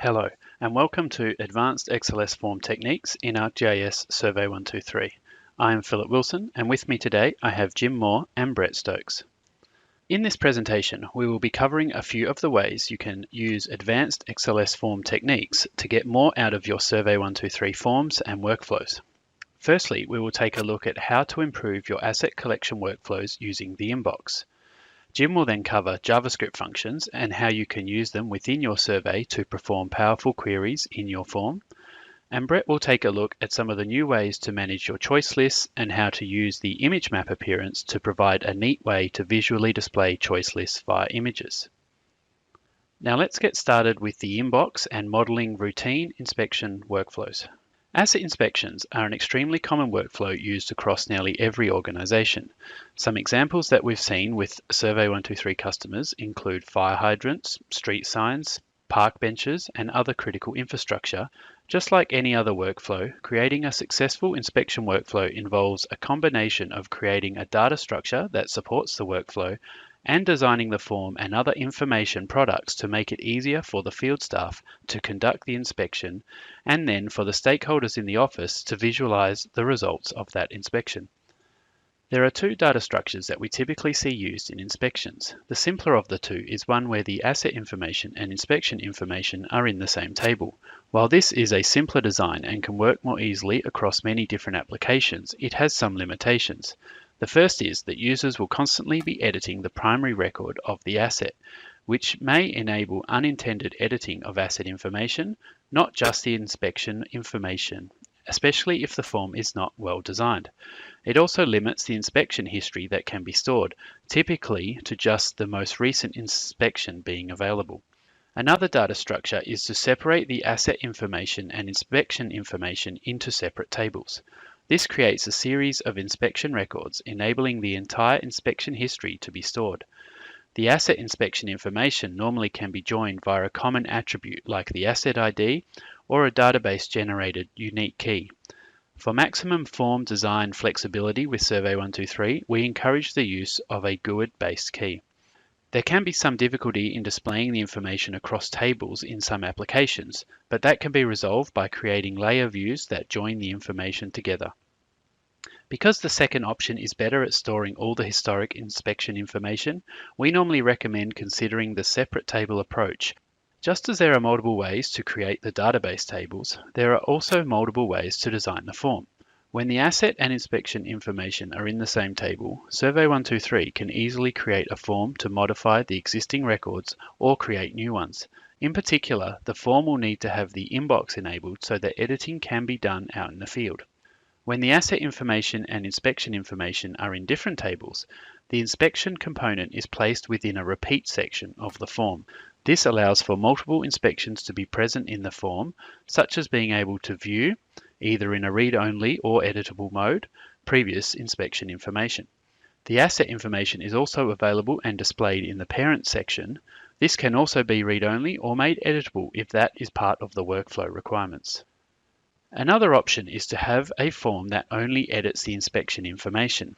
Hello, and welcome to Advanced XLSForm Techniques in ArcGIS Survey123. I am Philip Wilson, and with me today I have Jim Moore and Brett Stokes. In this presentation, we will be covering a few of the ways you can use advanced XLSForm techniques to get more out of your Survey123 forms and workflows. Firstly, we will take a look at how to improve your asset collection workflows using the inbox. Jim will then cover JavaScript functions and how you can use them within your survey to perform powerful queries in your form. And Brett will take a look at some of the new ways to manage your choice lists and how to use the image map appearance to provide a neat way to visually display choice lists via images. Now let's get started with the inbox and modeling routine inspection workflows. Asset inspections are an extremely common workflow used across nearly every organization. Some examples that we've seen with Survey123 customers include fire hydrants, street signs, park benches, and other critical infrastructure. Just like any other workflow, creating a successful inspection workflow involves a combination of creating a data structure that supports the workflow and designing the form and other information products to make it easier for the field staff to conduct the inspection, and then for the stakeholders in the office to visualize the results of that inspection. There are two data structures that we typically see used in inspections. The simpler of the two is one where the asset information and inspection information are in the same table. While this is a simpler design and can work more easily across many different applications, it has some limitations. The first is that users will constantly be editing the primary record of the asset, which may enable unintended editing of asset information, not just the inspection information, especially if the form is not well designed. It also limits the inspection history that can be stored, typically to just the most recent inspection being available. Another data structure is to separate the asset information and inspection information into separate tables. This creates a series of inspection records, enabling the entire inspection history to be stored. The asset inspection information normally can be joined via a common attribute like the asset ID or a database-generated unique key. For maximum form design flexibility with Survey123, we encourage the use of a GUID-based key. There can be some difficulty in displaying the information across tables in some applications, but that can be resolved by creating layer views that join the information together. Because the second option is better at storing all the historic inspection information, we normally recommend considering the separate table approach. Just as there are multiple ways to create the database tables, there are also multiple ways to design the form. When the asset and inspection information are in the same table, Survey123 can easily create a form to modify the existing records or create new ones. In particular, the form will need to have the inbox enabled so that editing can be done out in the field. When the asset information and inspection information are in different tables, the inspection component is placed within a repeat section of the form. This allows for multiple inspections to be present in the form, such as being able to view, either in a read-only or editable mode, previous inspection information. The asset information is also available and displayed in the parent section. This can also be read-only or made editable if that is part of the workflow requirements. Another option is to have a form that only edits the inspection information.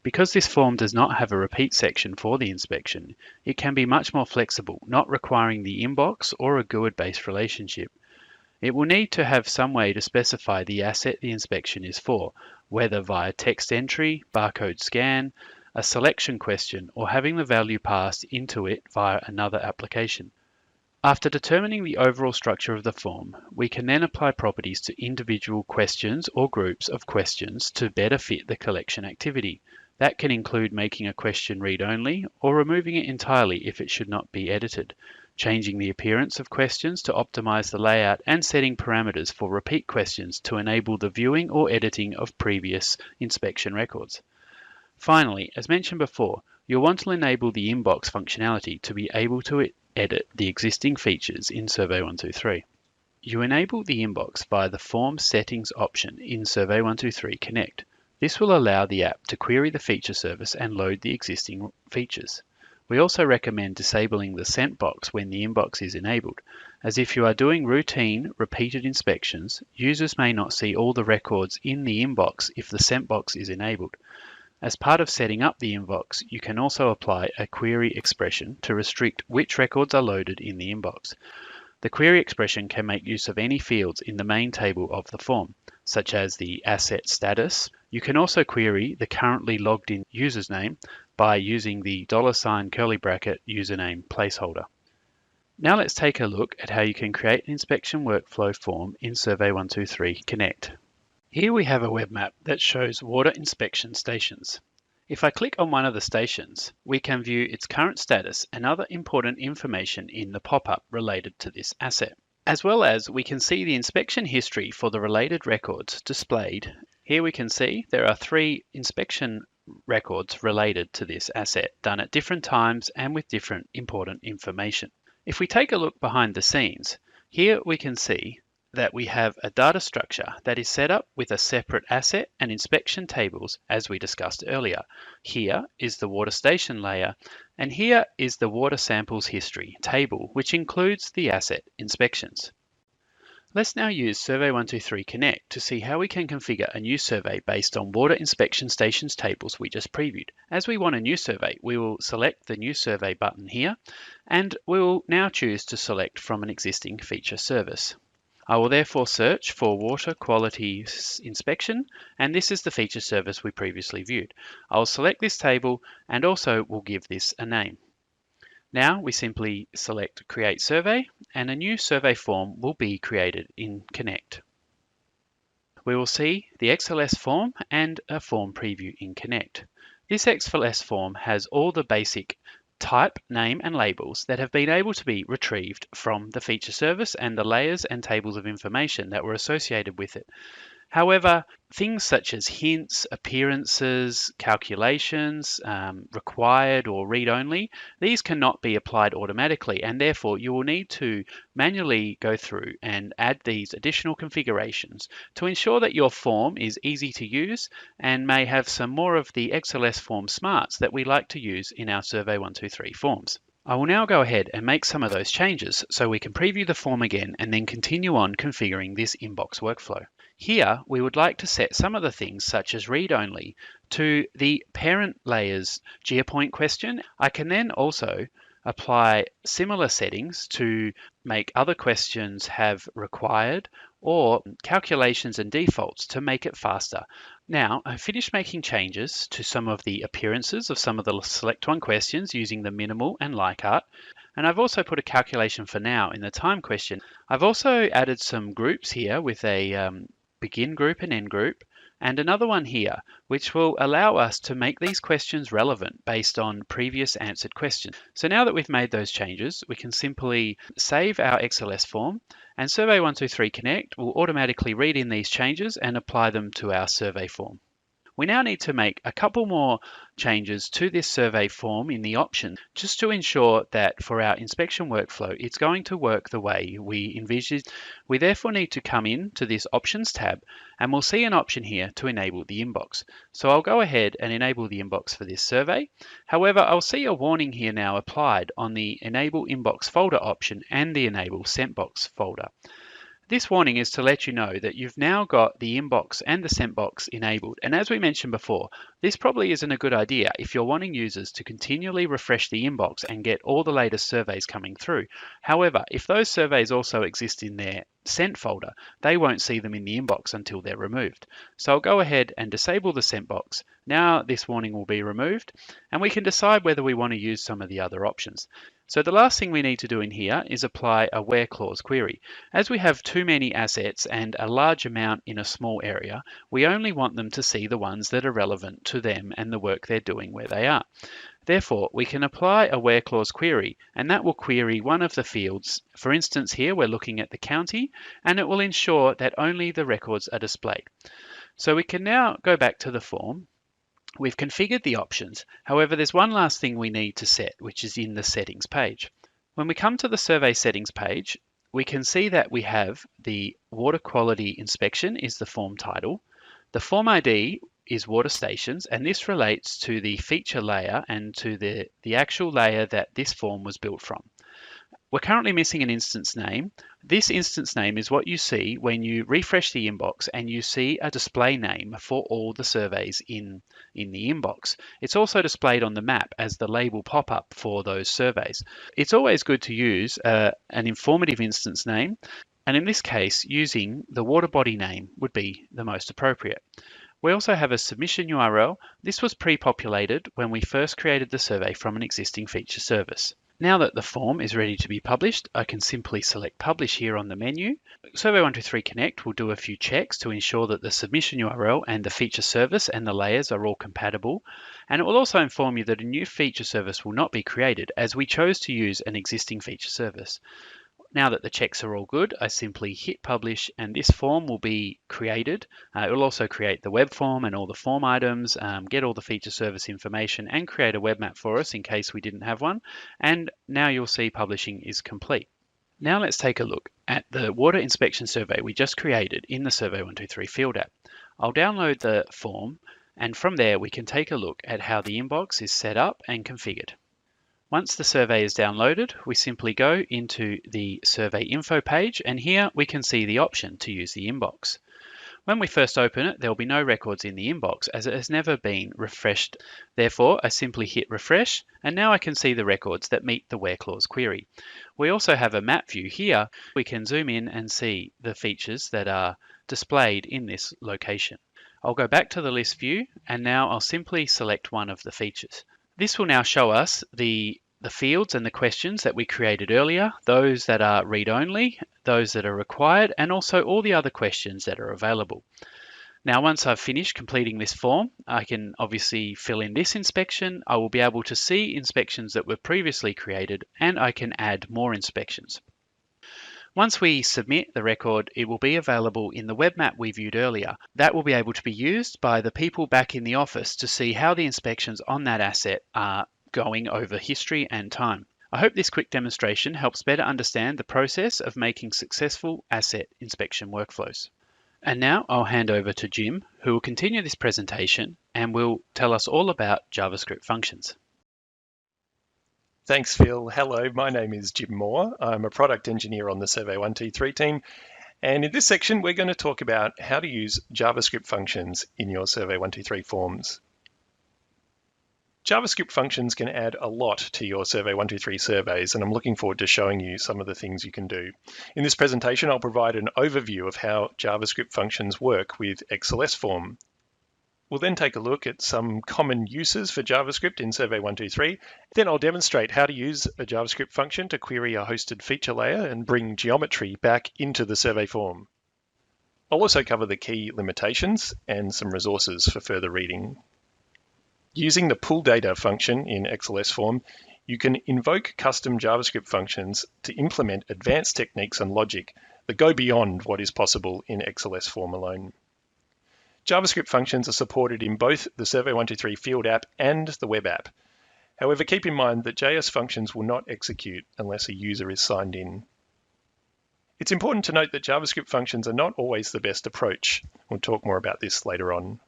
Because this form does not have a repeat section for the inspection, it can be much more flexible, not requiring the inbox or a GUID-based relationship. It will need to have some way to specify the asset the inspection is for, whether via text entry, barcode scan, a selection question, or having the value passed into it via another application. After determining the overall structure of the form, we can then apply properties to individual questions or groups of questions to better fit the collection activity. That can include making a question read-only or removing it entirely if it should not be edited, changing the appearance of questions to optimize the layout, and setting parameters for repeat questions to enable the viewing or editing of previous inspection records. Finally, as mentioned before, you'll want to enable the inbox functionality to be able to edit the existing features in Survey123. You enable the inbox via the Form Settings option in Survey123 Connect. This will allow the app to query the feature service and load the existing features. We also recommend disabling the sent box when the inbox is enabled, as if you are doing routine, repeated inspections, users may not see all the records in the inbox if the sent box is enabled. As part of setting up the inbox, you can also apply a query expression to restrict which records are loaded in the inbox. The query expression can make use of any fields in the main table of the form, such as the asset status. You can also query the currently logged in user's name by using the $ curly bracket username placeholder. Now let's take a look at how you can create an inspection workflow form in Survey123 Connect. Here we have a web map that shows water inspection stations. If I click on one of the stations, we can view its current status and other important information in the pop-up related to this asset. As well as we can see the inspection history for the related records displayed. Here we can see there are 3 inspection records related to this asset done at different times and with different important information. If we take a look behind the scenes, here we can see that we have a data structure that is set up with a separate asset and inspection tables as we discussed earlier. Here is the water station layer, and here is the water samples history table, which includes the asset inspections. Let's now use Survey123 Connect to see how we can configure a new survey based on water inspection stations tables we just previewed. As we want a new survey, we will select the New Survey button here, and we will now choose to select from an existing feature service. I will therefore search for water quality inspection, and this is the feature service we previously viewed. I'll select this table and also will give this a name. Now we simply select Create Survey, and a new survey form will be created in Connect. We will see the XLSForm and a form preview in Connect. This XLSForm has all the basic type, name, and labels that have been able to be retrieved from the feature service and the layers and tables of information that were associated with it. However, things such as hints, appearances, calculations, required or read-only, these cannot be applied automatically, and therefore you will need to manually go through and add these additional configurations to ensure that your form is easy to use and may have some more of the XLSForm smarts that we like to use in our Survey123 forms. I will now go ahead and make some of those changes so we can preview the form again and then continue on configuring this inbox workflow. Here, we would like to set some of the things such as read-only to the parent layer's geopoint question. I can then also apply similar settings to make other questions have required or calculations and defaults to make it faster. Now, I've finished making changes to some of the appearances of some of the select one questions using the minimal and like art. And I've also put a calculation for now in the time question. I've also added some groups here with a begin group and end group, and another one here, which will allow us to make these questions relevant based on previous answered questions. So now that we've made those changes, we can simply save our XLS form, and Survey123 Connect will automatically read in these changes and apply them to our survey form. We now need to make a couple more changes to this survey form in the options just to ensure that for our inspection workflow, it's going to work the way we envisioned. We therefore need to come in to this options tab, and we'll see an option here to enable the inbox. So I'll go ahead and enable the inbox for this survey. However, I'll see a warning here now applied on the enable inbox folder option and the enable sent box folder. This warning is to let you know that you've now got the inbox and the sent box enabled. And as we mentioned before, this probably isn't a good idea if you're wanting users to continually refresh the inbox and get all the latest surveys coming through. However, if those surveys also exist in their sent folder, they won't see them in the inbox until they're removed. So I'll go ahead and disable the sent box. Now this warning will be removed, and we can decide whether we want to use some of the other options. So the last thing we need to do in here is apply a where clause query. As we have too many assets and a large amount in a small area, we only want them to see the ones that are relevant to them and the work they're doing where they are. Therefore, we can apply a where clause query, and that will query one of the fields. For instance, here we're looking at the county, and it will ensure that only the records are displayed. So we can now go back to the form. We've configured the options. However, there's one last thing we need to set, which is in the settings page. When we come to the survey settings page, we can see that we have the water quality inspection is the form title. The form ID is water stations, and this relates to the feature layer and to the actual layer that this form was built from. We're currently missing an instance name. This instance name is what you see when you refresh the inbox and you see a display name for all the surveys in the inbox. It's also displayed on the map as the label pop-up for those surveys. It's always good to use an informative instance name, and in this case, using the water body name would be the most appropriate. We also have a submission URL. This was pre-populated when we first created the survey from an existing feature service. Now that the form is ready to be published, I can simply select Publish here on the menu. Survey123 Connect will do a few checks to ensure that the submission URL and the feature service and the layers are all compatible. And it will also inform you that a new feature service will not be created as we chose to use an existing feature service. Now that the checks are all good, I simply hit publish and this form will be created. It will also create the web form and all the form items, get all the feature service information and create a web map for us in case we didn't have one. And now you'll see publishing is complete. Now let's take a look at the water inspection survey we just created in the Survey123 field app. I'll download the form and from there we can take a look at how the inbox is set up and configured. Once the survey is downloaded, we simply go into the survey info page and here we can see the option to use the inbox. When we first open it, there will be no records in the inbox as it has never been refreshed. Therefore, I simply hit refresh and now I can see the records that meet the where clause query. We also have a map view here. We can zoom in and see the features that are displayed in this location. I'll go back to the list view and now I'll simply select one of the features. This will now show us the fields and the questions that we created earlier, those that are read-only, those that are required, and also all the other questions that are available. Now, once I've finished completing this form, I can obviously fill in this inspection. I will be able to see inspections that were previously created, and I can add more inspections. Once we submit the record, it will be available in the web map we viewed earlier. That will be able to be used by the people back in the office to see how the inspections on that asset are going over history and time. I hope this quick demonstration helps better understand the process of making successful asset inspection workflows. And now I'll hand over to Jim, who will continue this presentation and will tell us all about JavaScript functions. Thanks, Phil. Hello, my name is Jim Moore. I'm a product engineer on the Survey123 team. And in this section, we're going to talk about how to use JavaScript functions in your Survey123 forms. JavaScript functions can add a lot to your Survey123 surveys, and I'm looking forward to showing you some of the things you can do. In this presentation, I'll provide an overview of how JavaScript functions work with XLSForm. We'll then take a look at some common uses for JavaScript in Survey123. Then I'll demonstrate how to use a JavaScript function to query a hosted feature layer and bring geometry back into the survey form. I'll also cover the key limitations and some resources for further reading. Using the pull data function in XLSForm, you can invoke custom JavaScript functions to implement advanced techniques and logic that go beyond what is possible in XLSForm alone. JavaScript functions are supported in both the Survey123 field app and the web app. However, keep in mind that JS functions will not execute unless a user is signed in. It's important to note that JavaScript functions are not always the best approach. We'll talk more about this later on.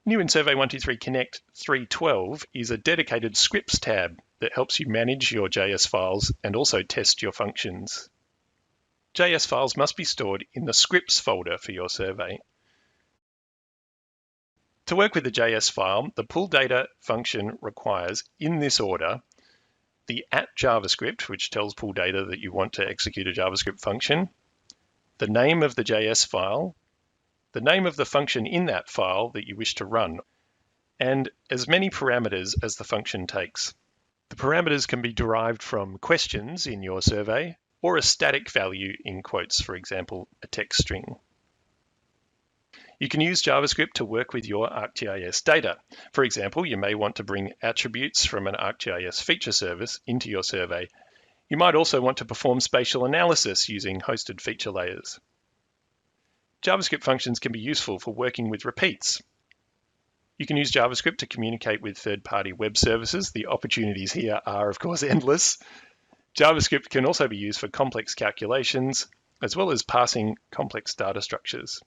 New in Survey123 Connect 3.12 is a dedicated scripts tab that helps you manage your JS files and also test your functions. JS files must be stored in the scripts folder for your survey. To work with the JS file, the pull data function requires, in this order, the @JavaScript, which tells pull data that you want to execute a JavaScript function, the name of the JS file, the name of the function in that file that you wish to run, and as many parameters as the function takes. The parameters can be derived from questions in your survey or a static value in quotes, for example, a text string. You can use JavaScript to work with your ArcGIS data. For example, you may want to bring attributes from an ArcGIS feature service into your survey. You might also want to perform spatial analysis using hosted feature layers. JavaScript functions can be useful for working with repeats. You can use JavaScript to communicate with third-party web services. The opportunities here are, of course, endless. JavaScript can also be used for complex calculations, as well as parsing complex data structures.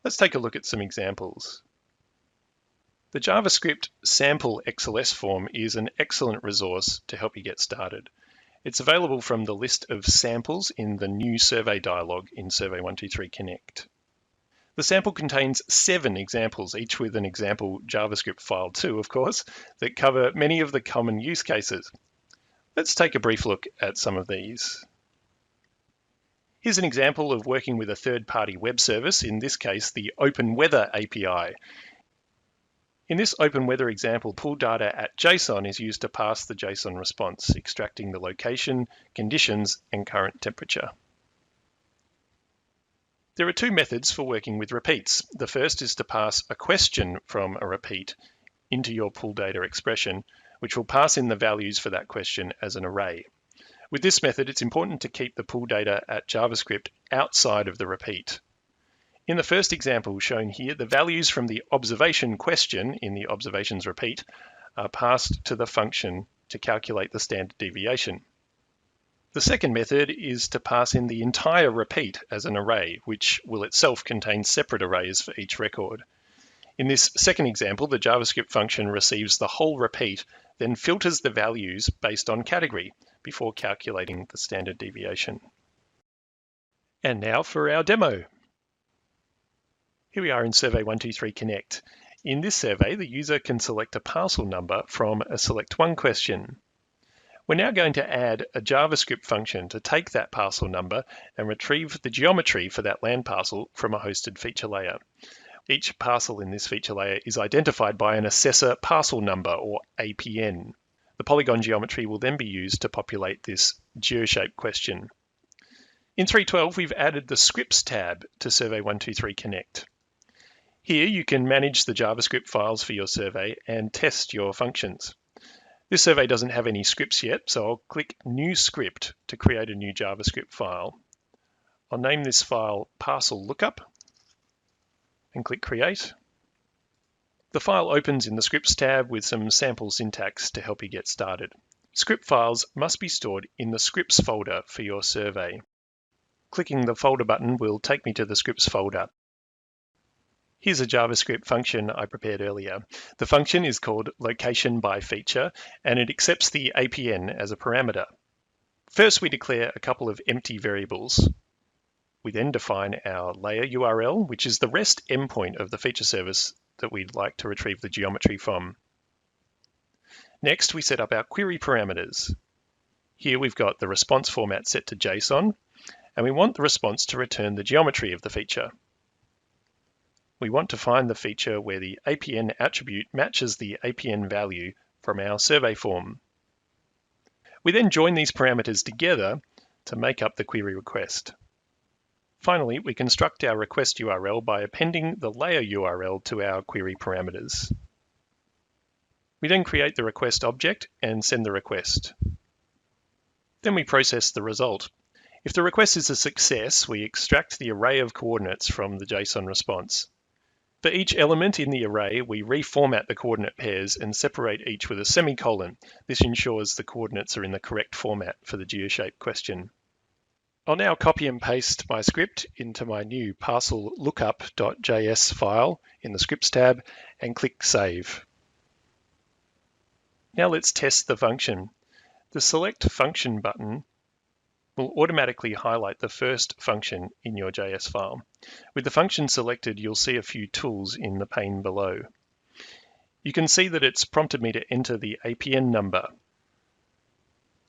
Let's take a look at some examples. The JavaScript sample XLSForm is an excellent resource to help you get started. It's available from the list of samples in the new survey dialog in Survey123 Connect. The sample contains 7 examples, each with an example JavaScript file too, of course, that cover many of the common use cases. Let's take a brief look at some of these. Here's an example of working with a third-party web service, in this case the Open Weather API. In this Open Weather example, pull data at JSON is used to pass the JSON response, extracting the location, conditions, and current temperature. There are 2 methods for working with repeats. The first is to pass a question from a repeat into your pull data expression, which will pass in the values for that question as an array. With this method, it's important to keep the pull data at JavaScript outside of the repeat. In the first example shown here, the values from the observation question in the observations repeat are passed to the function to calculate the standard deviation. The second method is to pass in the entire repeat as an array, which will itself contain separate arrays for each record. In this second example, the JavaScript function receives the whole repeat, then filters the values based on category before calculating the standard deviation. And now for our demo. Here we are in Survey123 Connect. In this survey, the user can select a parcel number from a Select One question. We're now going to add a JavaScript function to take that parcel number and retrieve the geometry for that land parcel from a hosted feature layer. Each parcel in this feature layer is identified by an assessor parcel number, or APN. The polygon geometry will then be used to populate this geoshape question. In 3.12, we've added the Scripts tab to Survey123 Connect. Here you can manage the JavaScript files for your survey and test your functions. This survey doesn't have any scripts yet, so I'll click New Script to create a new JavaScript file. I'll name this file Parcel Lookup and click Create. The file opens in the Scripts tab with some sample syntax to help you get started. Script files must be stored in the Scripts folder for your survey. Clicking the folder button will take me to the Scripts folder. Here's a JavaScript function I prepared earlier. The function is called location_by_feature, and it accepts the APN as a parameter. First, we declare a couple of empty variables. We then define our layer URL, which is the REST endpoint of the feature service that we'd like to retrieve the geometry from. Next, we set up our query parameters. Here we've got the response format set to JSON, and we want the response to return the geometry of the feature. We want to find the feature where the APN attribute matches the APN value from our survey form. We then join these parameters together to make up the query request. Finally, we construct our request URL by appending the layer URL to our query parameters. We then create the request object and send the request. Then we process the result. If the request is a success, we extract the array of coordinates from the JSON response. For each element in the array, we reformat the coordinate pairs and separate each with a semicolon. This ensures the coordinates are in the correct format for the geoshape question. I'll now copy and paste my script into my new parcel lookup.js file in the Scripts tab and click Save. Now let's test the function. The Select Function button will automatically highlight the first function in your JS file. With the function selected, you'll see a few tools in the pane below. You can see that it's prompted me to enter the APN number.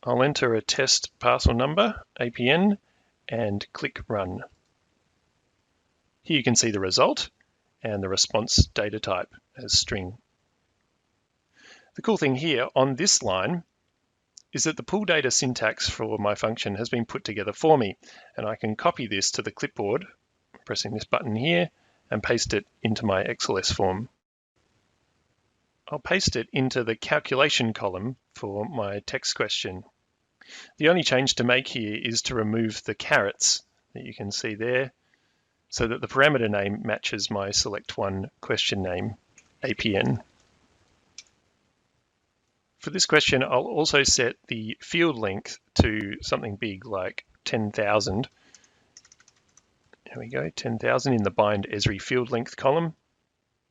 I'll enter a test parcel number, APN, and click Run. Here you can see the result and the response data type as string. The cool thing here on this line is that the pull data syntax for my function has been put together for me, and I can copy this to the clipboard, pressing this button here, and paste it into my XLSForm. I'll paste it into the calculation column for my text question. The only change to make here is to remove the carets that you can see there, so that the parameter name matches my select one question name, APN. For this question, I'll also set the field length to something big like 10,000. There we go, 10,000 in the bind Esri field length column.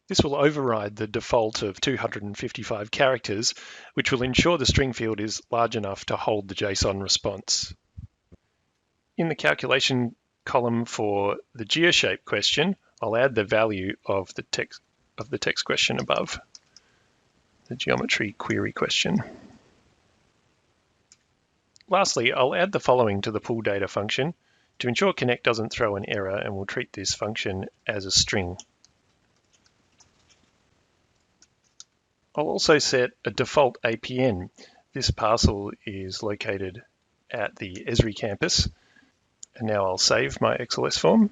This will override the default of 255 characters, which will ensure the string field is large enough to hold the JSON response. In the calculation column for the geoshape question, I'll add the value of the text question above, the geometry query question. Lastly, I'll add the following to the pull data function to ensure Connect doesn't throw an error, and we'll treat this function as a string. I'll also set a default APN. This parcel is located at the Esri campus. And now I'll save my XLSForm.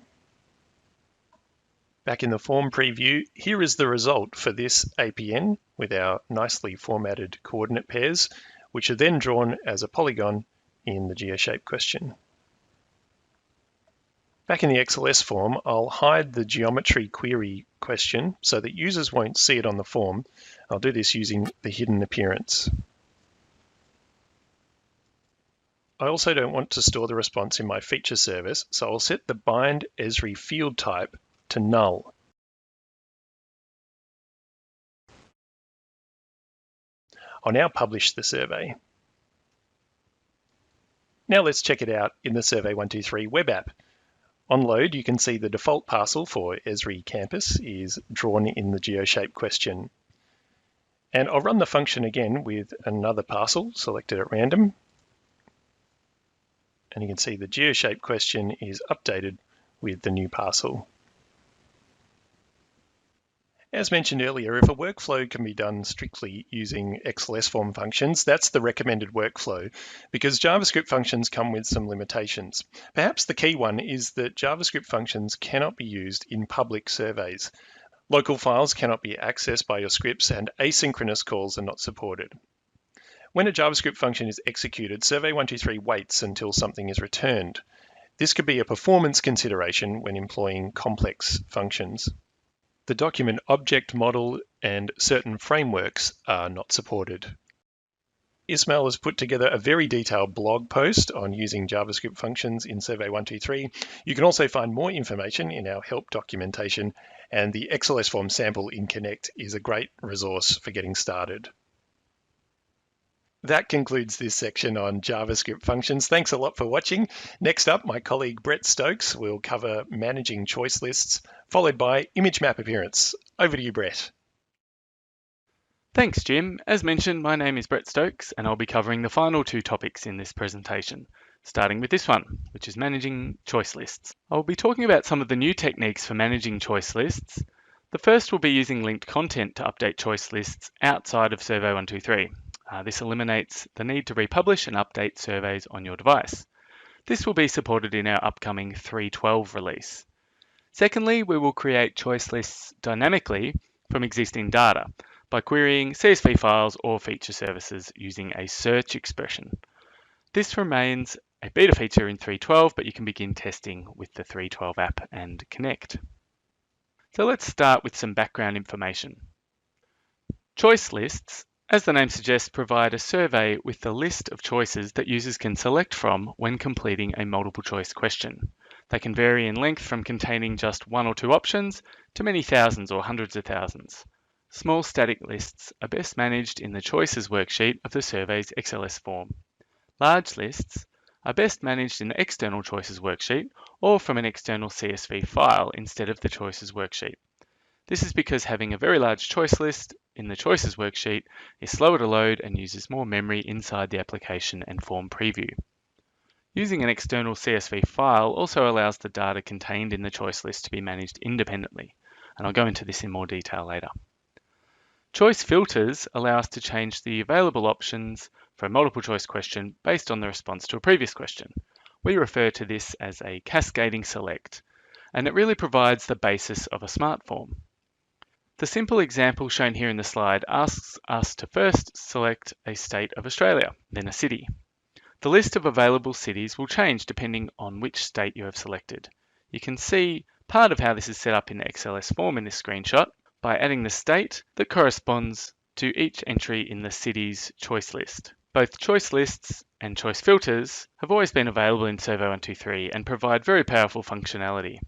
Back in the form preview, here is the result for this APN with our nicely formatted coordinate pairs, which are then drawn as a polygon in the geoshape question. Back in the XLSForm, I'll hide the geometry query question so that users won't see it on the form. I'll do this using the hidden appearance. I also don't want to store the response in my feature service, so I'll set the bind Esri field type to null. I'll now publish the survey. Now let's check it out in the Survey123 web app. On load, you can see the default parcel for Esri campus is drawn in the geoshape question. And I'll run the function again with another parcel selected at random. And you can see the geoshape question is updated with the new parcel. As mentioned earlier, if a workflow can be done strictly using XLSForm functions, that's the recommended workflow because JavaScript functions come with some limitations. Perhaps the key one is that JavaScript functions cannot be used in public surveys. Local files cannot be accessed by your scripts and asynchronous calls are not supported. When a JavaScript function is executed, Survey123 waits until something is returned. This could be a performance consideration when employing complex functions. The document object model and certain frameworks are not supported. Ismail has put together a very detailed blog post on using JavaScript functions in Survey123. You can also find more information in our help documentation, and the XLSForm sample in Connect is a great resource for getting started. That concludes this section on JavaScript functions. Thanks a lot for watching. Next up, my colleague Brett Stokes will cover managing choice lists, followed by image map appearance. Over to you, Brett. Thanks, Jim. As mentioned, my name is Brett Stokes, and I'll be covering the final two topics in this presentation, starting with this one, which is managing choice lists. I'll be talking about some of the new techniques for managing choice lists. The first will be using linked content to update choice lists outside of Survey123. This eliminates the need to republish and update surveys on your device. This will be supported in our upcoming 3.12 release. Secondly, we will create choice lists dynamically from existing data by querying CSV files or feature services using a search expression. This remains a beta feature in 3.12, but you can begin testing with the 3.12 app and Connect. So let's start with some background information. Choice lists, as the name suggests, provide a survey with the list of choices that users can select from when completing a multiple choice question. They can vary in length from containing just one or two options to many thousands or hundreds of thousands. Small static lists are best managed in the Choices worksheet of the survey's XLSForm. Large lists are best managed in the External Choices worksheet or from an external CSV file instead of the Choices worksheet. This is because having a very large choice list in the Choices worksheet is slower to load and uses more memory inside the application and form preview. Using an external CSV file also allows the data contained in the choice list to be managed independently, and I'll go into this in more detail later. Choice filters allow us to change the available options for a multiple choice question based on the response to a previous question. We refer to this as a cascading select, and it really provides the basis of a smart form. The simple example shown here in the slide asks us to first select a state of Australia, then a city. The list of available cities will change depending on which state you have selected. You can see part of how this is set up in the XLSForm in this screenshot by adding the state that corresponds to each entry in the city's choice list. Both choice lists and choice filters have always been available in Survey123 and provide very powerful functionality.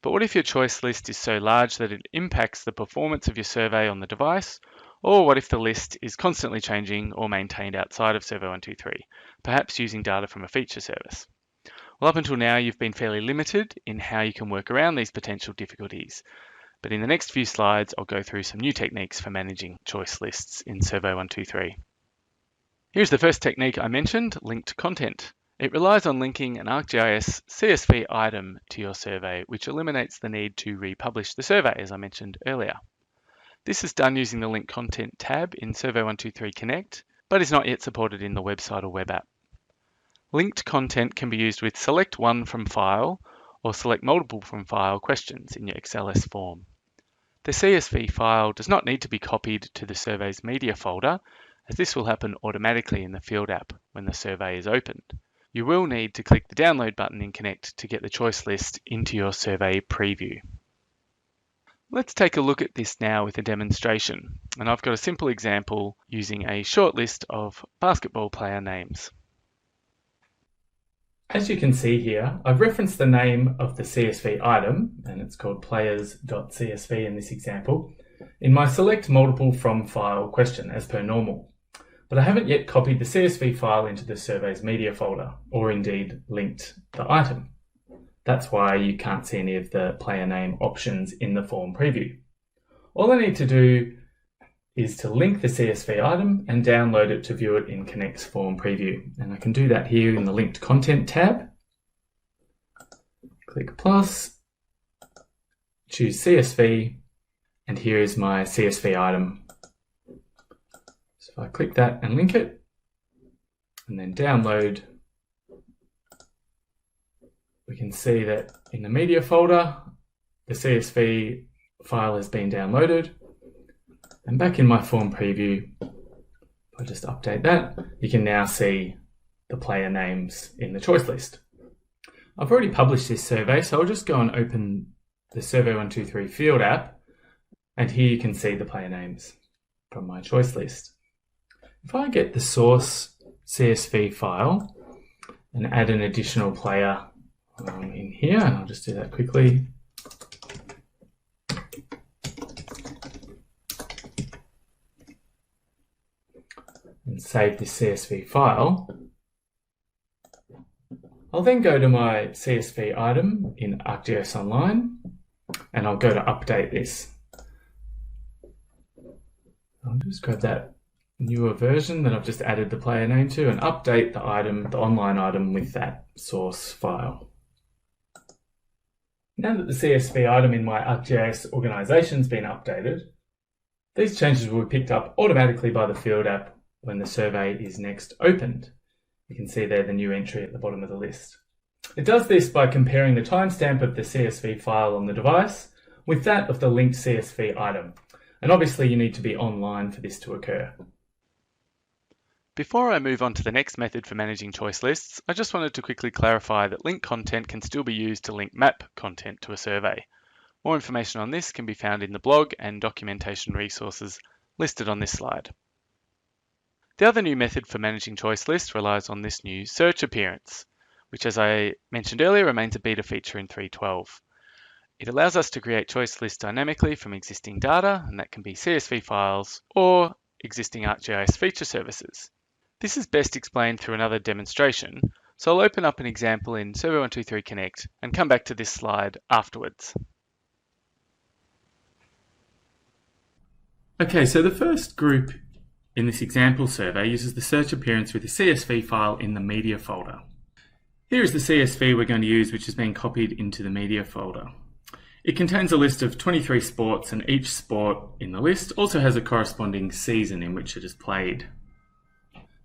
But what if your choice list is so large that it impacts the performance of your survey on the device? Or what if the list is constantly changing or maintained outside of Survey123, perhaps using data from a feature service? Well, up until now, you've been fairly limited in how you can work around these potential difficulties. But in the next few slides, I'll go through some new techniques for managing choice lists in Survey123. Here's the first technique I mentioned, linked content. It relies on linking an ArcGIS CSV item to your survey, which eliminates the need to republish the survey, as I mentioned earlier. This is done using the Link Content tab in Survey123 Connect, but is not yet supported in the website or web app. Linked content can be used with select one from file or select multiple from file questions in your XLSForm. The CSV file does not need to be copied to the survey's media folder, as this will happen automatically in the Field app when the survey is opened. You will need to click the download button in Connect to get the choice list into your survey preview. Let's take a look at this now with a demonstration, and I've got a simple example using a short list of basketball player names. As you can see here, I've referenced the name of the CSV item, and it's called players.csv in this example, in my select multiple from file question as per normal. But I haven't yet copied the CSV file into the survey's media folder, or indeed linked the item. That's why you can't see any of the player name options in the form preview. All I need to do is to link the CSV item and download it to view it in Connect's form preview. And I can do that here in the Linked Content tab. Click plus, choose CSV, and here is my CSV item. So if I click that and link it, and then download, we can see that in the media folder, the CSV file has been downloaded. And back in my form preview, if I just update that, you can now see the player names in the choice list. I've already published this survey, so I'll just go and open the Survey123 Field app, and here you can see the player names from my choice list. If I get the source CSV file and add an additional player in here, and I'll just do that quickly. And save this CSV file. I'll then go to my CSV item in ArcGIS Online, and I'll go to update this. I'll just grab that newer version that I've just added the player name to and update the item, the online item, with that source file. Now that the CSV item in my ArcGIS organization has been updated, these changes will be picked up automatically by the Field app when the survey is next opened. You can see there the new entry at the bottom of the list. It does this by comparing the timestamp of the CSV file on the device with that of the linked CSV item. And obviously you need to be online for this to occur. Before I move on to the next method for managing choice lists, I just wanted to quickly clarify that link content can still be used to link map content to a survey. More information on this can be found in the blog and documentation resources listed on this slide. The other new method for managing choice lists relies on this new search appearance, which, as I mentioned earlier, remains a beta feature in 3.12. It allows us to create choice lists dynamically from existing data, and that can be CSV files or existing ArcGIS feature services. This is best explained through another demonstration, so I'll open up an example in Survey123 Connect and come back to this slide afterwards. Okay, so the first group in this example survey uses the search appearance with the CSV file in the media folder. Here is the CSV we're going to use, which has been copied into the media folder. It contains a list of 23 sports, and each sport in the list also has a corresponding season in which it is played.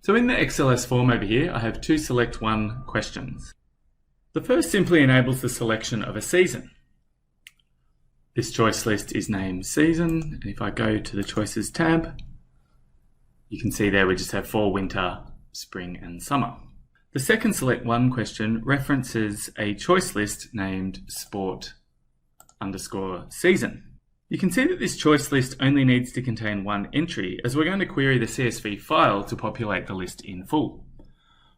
So in the XLSForm over here, I have two select one questions. The first simply enables the selection of a season. This choice list is named season, and if I go to the choices tab, you can see there we just have fall, winter, spring and summer. The second select one question references a choice list named sport_season. You can see that this choice list only needs to contain one entry, as we're going to query the CSV file to populate the list in full.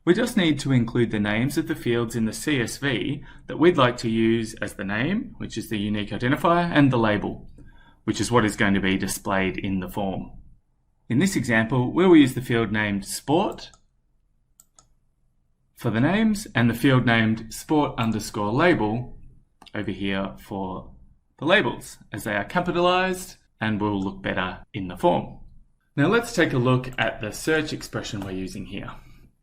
We just need to include the names of the fields in the CSV that we'd like to use as the name, which is the unique identifier, and the label, which is what is going to be displayed in the form. In this example, we will use the field named Sport for the names and the field named Sport_label over here for the labels, as they are capitalized and will look better in the form. Now let's take a look at the search expression we're using here.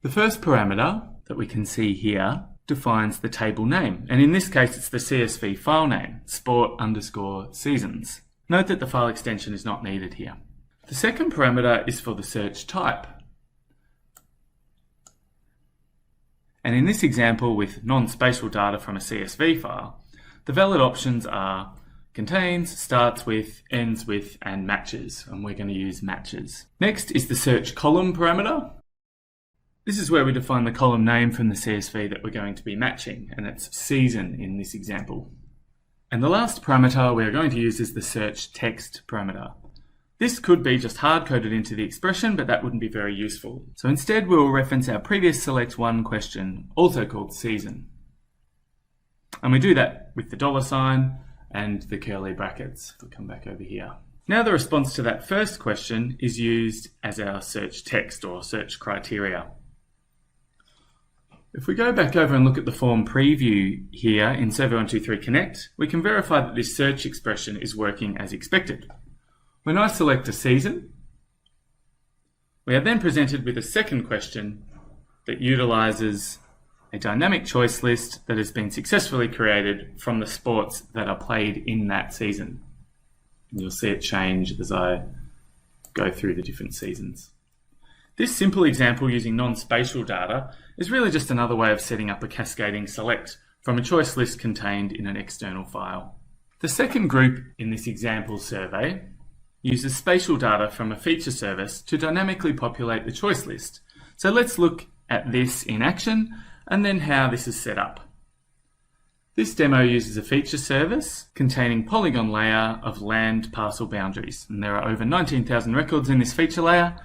The first parameter that we can see here defines the table name, and in this case it's the CSV file name, sport_seasons. Note that the file extension is not needed here. The second parameter is for the search type. And in this example with non-spatial data from a CSV file, the valid options are contains, starts with, ends with, and matches, and we're going to use matches. Next is the search column parameter. This is where we define the column name from the CSV that we're going to be matching, and it's season in this example. And the last parameter we're going to use is the search text parameter. This could be just hard-coded into the expression, but that wouldn't be very useful. So instead we'll reference our previous select one question, also called season. And we do that with the $sign and the curly brackets. We'll come back over here. Now the response to that first question is used as our search text or search criteria. If we go back over and look at the form preview here in Survey123 Connect, we can verify that this search expression is working as expected. When I select a season, we are then presented with a second question that utilizes a dynamic choice list that has been successfully created from the sports that are played in that season. And you'll see it change as I go through the different seasons. This simple example using non-spatial data is really just another way of setting up a cascading select from a choice list contained in an external file. The second group in this example survey uses spatial data from a feature service to dynamically populate the choice list. So let's look at this in action and then how this is set up. This demo uses a feature service containing polygon layer of land parcel boundaries, and there are over 19,000 records in this feature layer,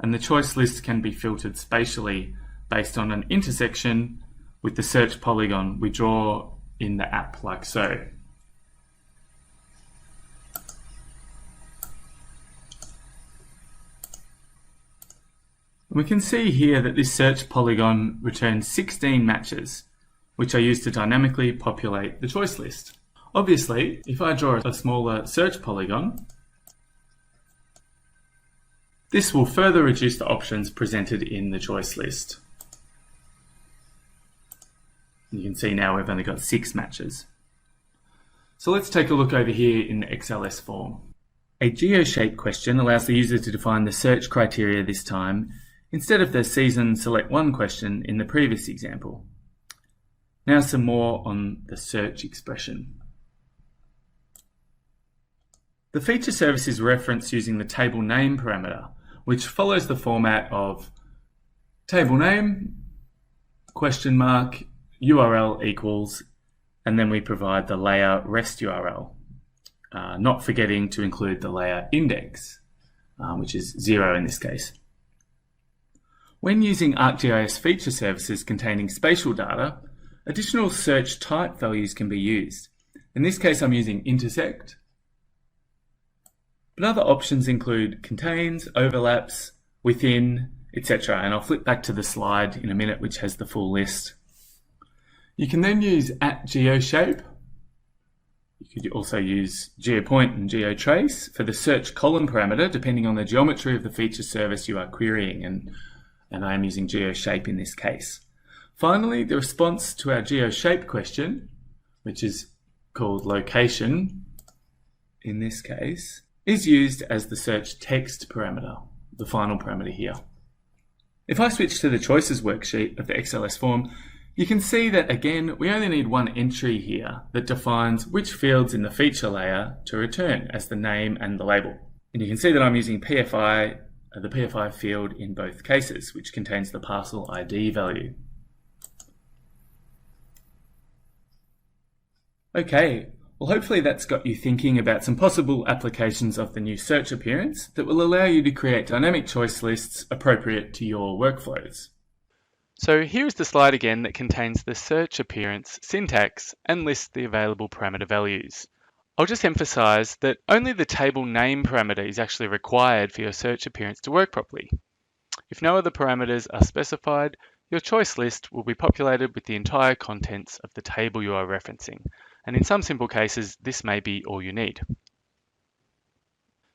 and the choice list can be filtered spatially based on an intersection with the search polygon we draw in the app like so. We can see here that this search polygon returns 16 matches, which are used to dynamically populate the choice list. Obviously, if I draw a smaller search polygon, this will further reduce the options presented in the choice list. You can see now we've only got 6 matches. So let's take a look over here in the XLSForm. A GeoShape question allows the user to define the search criteria this time instead of the season select one question in the previous example. Now some more on the search expression. The feature service is referenced using the table name parameter, which follows the format of table name, question mark, URL equals, and then we provide the layer rest URL, not forgetting to include the layer index, which is 0 in this case. When using ArcGIS feature services containing spatial data, additional search type values can be used. In this case, I'm using intersect, but other options include contains, overlaps, within, etc. And I'll flip back to the slide in a minute, which has the full list. You can then use @GeoShape. You could also use GeoPoint and GeoTrace for the search column parameter, depending on the geometry of the feature service you are querying, and I am using GeoShape in this case. Finally, the response to our GeoShape question, which is called location in this case, is used as the search text parameter, the final parameter here. If I switch to the choices worksheet of the XLSForm, you can see that again, we only need one entry here that defines which fields in the feature layer to return as the name and the label. And you can see that I'm using PFI, the PFI field in both cases, which contains the parcel ID value. Okay, well hopefully that's got you thinking about some possible applications of the new search appearance that will allow you to create dynamic choice lists appropriate to your workflows. So here is the slide again that contains the search appearance syntax and lists the available parameter values. I'll just emphasize that only the table name parameter is actually required for your search appearance to work properly. If no other parameters are specified, your choice list will be populated with the entire contents of the table you are referencing, and in some simple cases, this may be all you need.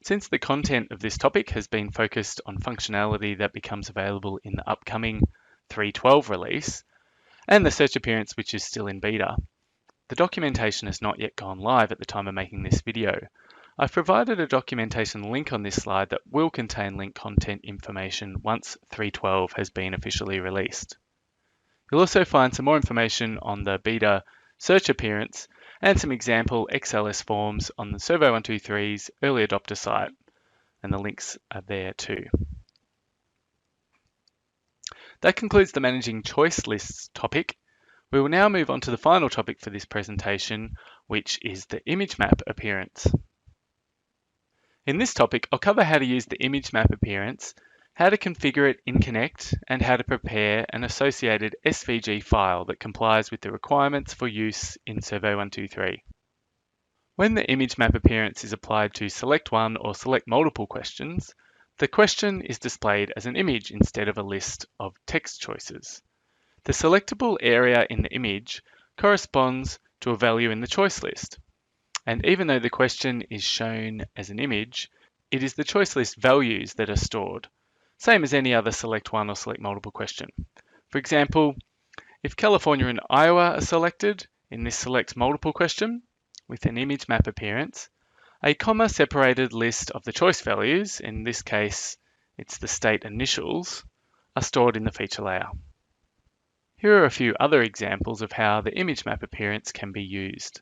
Since the content of this topic has been focused on functionality that becomes available in the upcoming 3.12 release, and the search appearance which is still in beta, the documentation has not yet gone live at the time of making this video. I've provided a documentation link on this slide that will contain link content information once 3.12 has been officially released. You'll also find some more information on the beta search appearance and some example XLSForms on the Survey123's early adopter site, and the links are there too. That concludes the Managing Choice Lists topic. We will now move on to the final topic for this presentation, which is the image map appearance. In this topic, I'll cover how to use the image map appearance, how to configure it in Connect, and how to prepare an associated SVG file that complies with the requirements for use in Survey123. When the image map appearance is applied to select one or select multiple questions, the question is displayed as an image instead of a list of text choices. The selectable area in the image corresponds to a value in the choice list. And even though the question is shown as an image, it is the choice list values that are stored, same as any other select one or select multiple question. For example, if California and Iowa are selected in this select multiple question with an image map appearance, a comma-separated list of the choice values, in this case it's the state initials, are stored in the feature layer. Here are a few other examples of how the image map appearance can be used.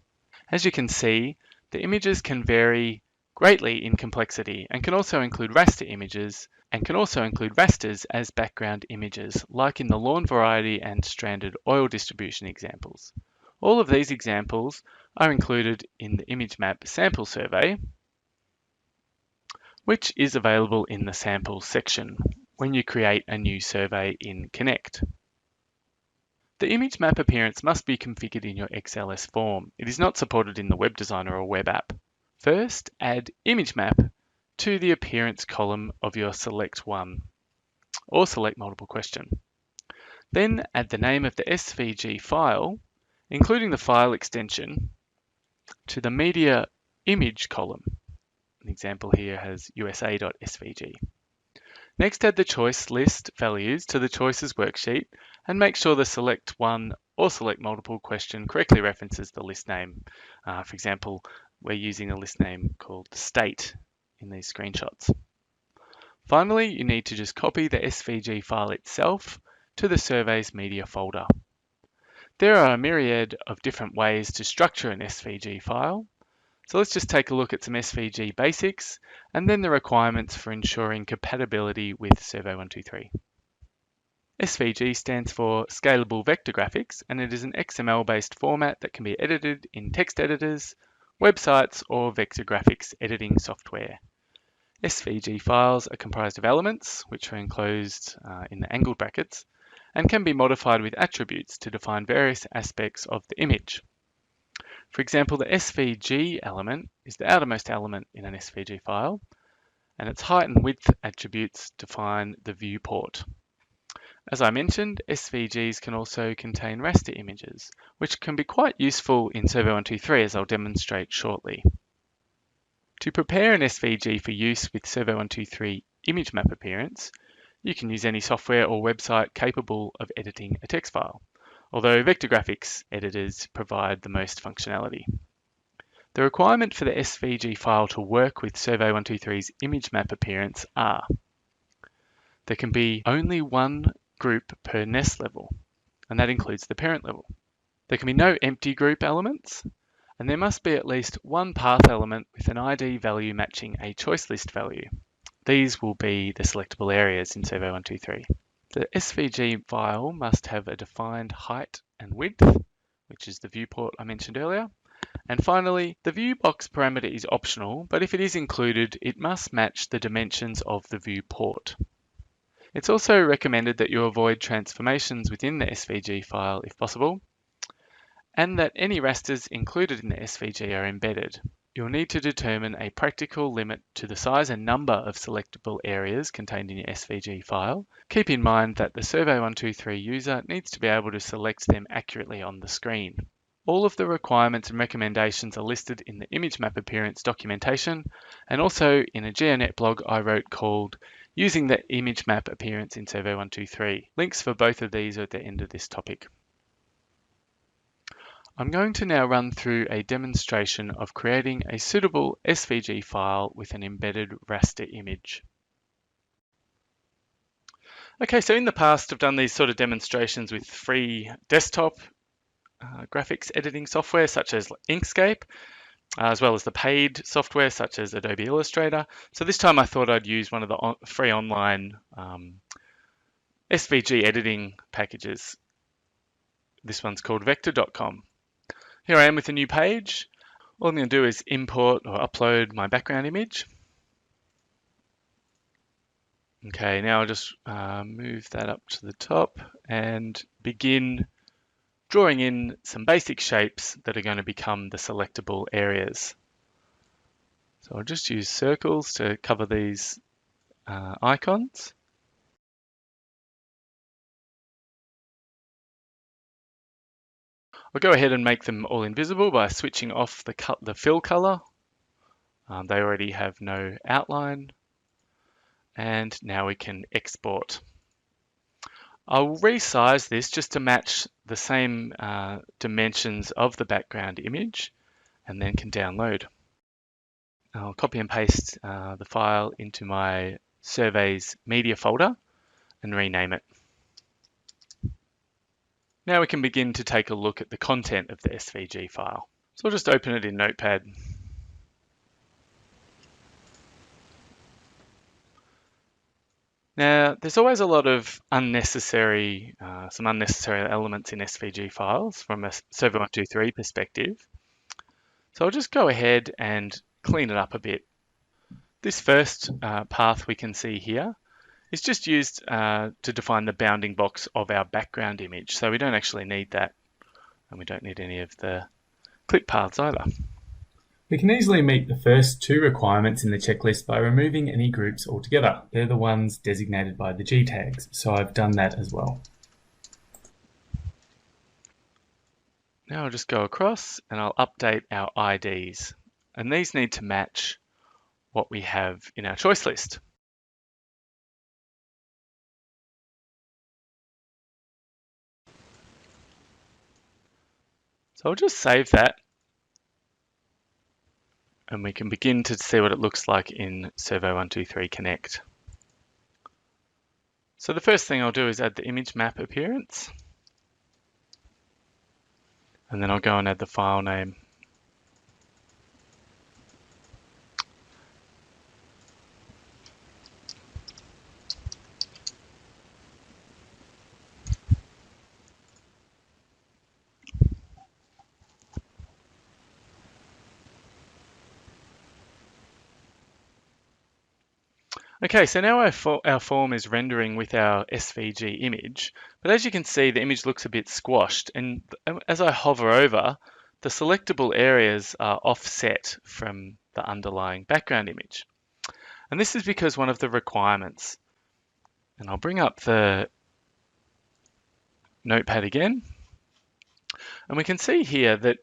As you can see, the images can vary greatly in complexity and can also include raster images and can also include rasters as background images, like in the lawn variety and stranded oil distribution examples. All of these examples are included in the image map sample survey, which is available in the samples section when you create a new survey in Connect. The image map appearance must be configured in your XLSForm. It is not supported in the web designer or web app. First, add image map to the appearance column of your select one or select multiple question. Then add the name of the SVG file, including the file extension, to the media image column. An example here has usa.svg. Next, add the choice list values to the choices worksheet and make sure the select one or select multiple question correctly references the list name. For example, we're using a list name called state in these screenshots. Finally, you need to just copy the SVG file itself to the survey's media folder. There are a myriad of different ways to structure an SVG file. So let's just take a look at some SVG basics and then the requirements for ensuring compatibility with Survey123. SVG stands for Scalable Vector Graphics, and it is an XML-based format that can be edited in text editors, websites, or vector graphics editing software. SVG files are comprised of elements, which are enclosed in the angled brackets, and can be modified with attributes to define various aspects of the image. For example, the SVG element is the outermost element in an SVG file, and its height and width attributes define the viewport. As I mentioned, SVGs can also contain raster images, which can be quite useful in Survey123, as I'll demonstrate shortly. To prepare an SVG for use with Survey123 image map appearance, you can use any software or website capable of editing a text file, although vector graphics editors provide the most functionality. The requirement for the SVG file to work with Survey123's image map appearance are: there can be only one group per nest level, and that includes the parent level. There can be no empty group elements, and there must be at least one path element with an ID value matching a choice list value. These will be the selectable areas in Survey123. The SVG file must have a defined height and width, which is the viewport I mentioned earlier. And finally, the view box parameter is optional, but if it is included, it must match the dimensions of the viewport. It's also recommended that you avoid transformations within the SVG file if possible, and that any rasters included in the SVG are embedded. You'll need to determine a practical limit to the size and number of selectable areas contained in your SVG file. Keep in mind that the Survey123 user needs to be able to select them accurately on the screen. All of the requirements and recommendations are listed in the image map appearance documentation and also in a GeoNet blog I wrote called Using the Image Map Appearance in Survey123. Links for both of these are at the end of this topic. I'm going to now run through a demonstration of creating a suitable SVG file with an embedded raster image. Okay, so in the past I've done these sort of demonstrations with free desktop graphics editing software such as Inkscape, as well as the paid software such as Adobe Illustrator. So this time I thought I'd use one of the free online SVG editing packages. This one's called vector.com. Here I am with a new page. All I'm going to do is import or upload my background image. Okay, now I'll just move that up to the top and begin drawing in some basic shapes that are going to become the selectable areas. So I'll just use circles to cover these icons. I'll go ahead and make them all invisible by switching off the fill color. They already have no outline. And now we can export. I'll resize this just to match the same dimensions of the background image and then can download. I'll copy and paste the file into my surveys media folder and rename it. Now we can begin to take a look at the content of the SVG file. So I'll just open it in Notepad. Now, there's always a lot of some unnecessary elements in SVG files from a Survey123 perspective. So I'll just go ahead and clean it up a bit. This first path we can see here is just used to define the bounding box of our background image. So we don't actually need that, and we don't need any of the click paths either. We can easily meet the first two requirements in the checklist by removing any groups altogether. They're the ones designated by the G tags, so I've done that as well. Now I'll just go across and I'll update our IDs. And these need to match what we have in our choice list. So I'll just save that. And we can begin to see what it looks like in Survey123 Connect. So the first thing I'll do is add the image map appearance. And then I'll go and add the file name. Okay, so now our form is rendering with our SVG image, but as you can see, the image looks a bit squashed, and as I hover over, the selectable areas are offset from the underlying background image. And this is because one of the requirements, and I'll bring up the Notepad again, and we can see here that